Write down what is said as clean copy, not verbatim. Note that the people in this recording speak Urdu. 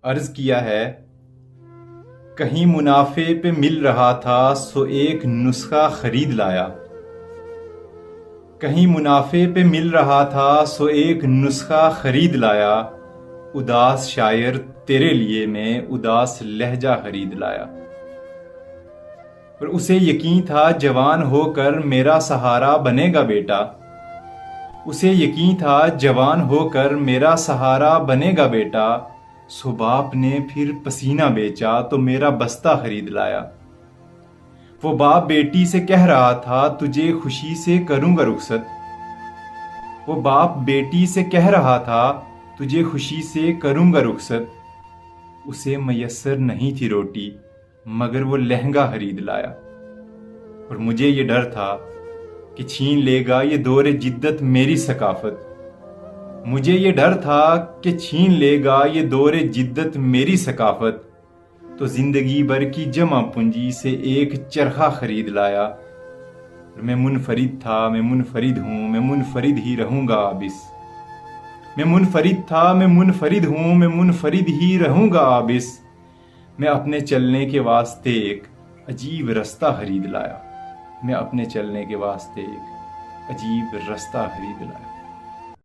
عرض کیا ہے، کہیں منافع پہ مل رہا تھا سو ایک نسخہ خرید لایا۔ کہیں منافع پہ مل رہا تھا سو ایک نسخہ خرید لایا، اداس شاعر تیرے لیے میں اداس لہجہ خرید لایا۔ پر اسے یقین تھا جوان ہو کر میرا سہارا بنے گا بیٹا، اسے یقین تھا جوان ہو کر میرا سہارا بنے گا بیٹا، سو باپ نے پھر پسینہ بیچا تو میرا بستہ خرید لایا۔ وہ باپ بیٹی سے کہہ رہا تھا تجھے خوشی سے کروں گا رخصت، وہ باپ بیٹی سے کہہ رہا تھا تجھے خوشی سے کروں گا رخصت، اسے میسر نہیں تھی روٹی مگر وہ لہنگا خرید لایا۔ اور مجھے یہ ڈر تھا کہ چھین لے گا یہ دور جدت میری ثقافت، مجھے یہ ڈر تھا کہ چھین لے گا یہ دور جدت میری ثقافت، تو زندگی بھر کی جمع پونجی سے ایک چرخہ خرید لایا۔ اور میں منفرد تھا، میں منفرد ہوں، میں منفرد ہی رہوں گا آبس، میں منفرد تھا، میں منفرد ہوں، میں منفرد ہی رہوں گا آبس، میں اپنے چلنے کے واسطے ایک عجیب رستہ خرید لایا، میں اپنے چلنے کے واسطے ایک عجیب رستہ خرید لایا۔